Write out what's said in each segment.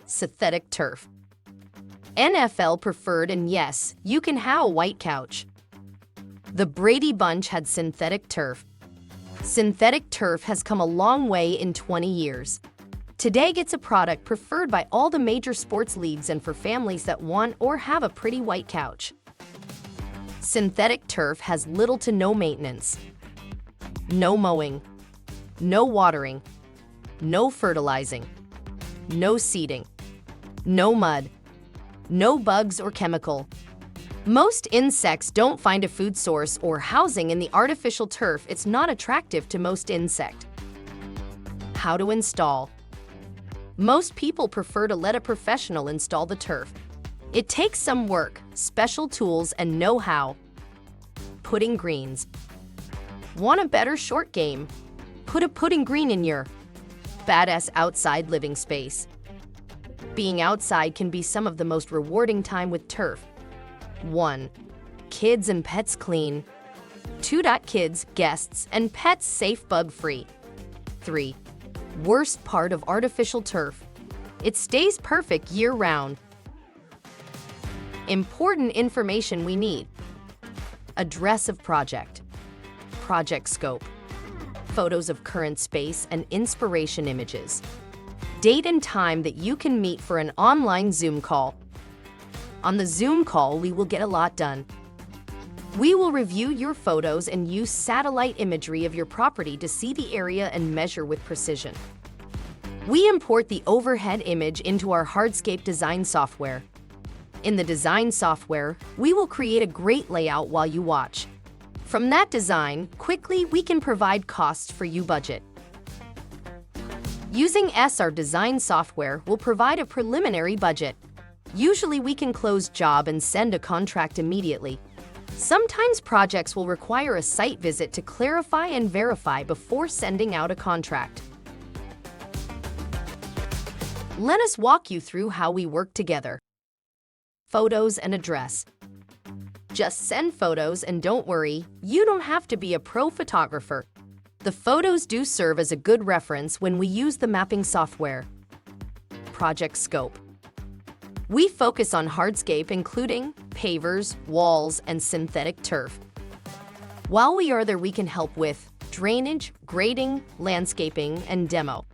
synthetic turf. NFL preferred, and yes, you can have a white couch. The Brady Bunch had synthetic turf. Synthetic turf has come a long way in 20 years. Today it's a product preferred by all the major sports leagues and for families that want or have a pretty white couch. Synthetic turf has little to no maintenance. No mowing, no watering, no fertilizing, no seeding, no mud, no bugs or chemical. Most insects don't find a food source or housing in the artificial turf. It's not attractive to most insects. How to install? Most people prefer to let a professional install the turf. It takes some work, special tools, and know-how. Putting greens. Want a better short game? Put a putting green in your badass outside living space. Being outside can be some of the most rewarding time with turf. 1. Kids and pets clean. 2. Kids, guests, and pets safe bug-free. 3. Worst part of artificial turf. It stays perfect year-round. Important information we need. Address of project. Project scope. Photos of current space and inspiration images. Date and time that you can meet for an online Zoom call. On the Zoom call, we will get a lot done. We will review your photos and use satellite imagery of your property to see the area and measure with precision. We import the overhead image into our hardscape design software. In the design software, we will create a great layout while you watch. From that design, quickly we can provide costs for you budget. Using our design software will provide a preliminary budget. Usually we can close job and send a contract immediately. Sometimes projects will require a site visit to clarify and verify before sending out a contract. Let us walk you through how we work together. Photos and address. Just send photos and don't worry, you don't have to be a pro photographer. The photos do serve as a good reference when we use the mapping software. Project scope. We focus on hardscape including pavers, walls, and synthetic turf. While we are there, we can help with drainage, grading, landscaping, and demo.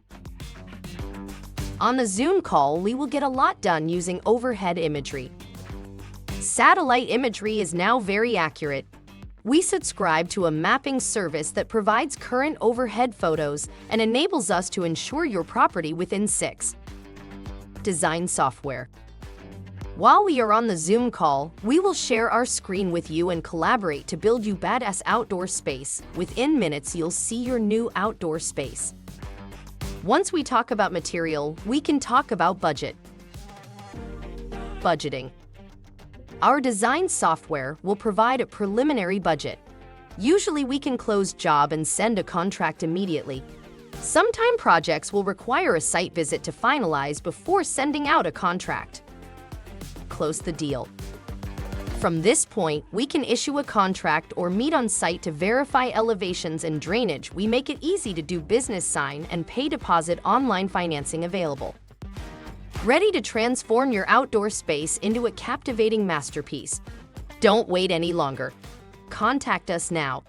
On the Zoom call, we will get a lot done using overhead imagery. Satellite imagery is now very accurate. We subscribe to a mapping service that provides current overhead photos and enables us to ensure your property within 6. Design software. While we are on the Zoom call, we will share our screen with you and collaborate to build you badass outdoor space. Within minutes, you'll see your new outdoor space. Once we talk about material, we can talk about budget. Budgeting. Our design software will provide a preliminary budget. Usually we can close job and send a contract immediately. Sometimes projects will require a site visit to finalize before sending out a contract. Close the deal. From this point, we can issue a contract or meet on site to verify elevations and drainage. We make it easy to do business, sign and pay deposit, online financing available. Ready to transform your outdoor space into a captivating masterpiece? Don't wait any longer. Contact us now.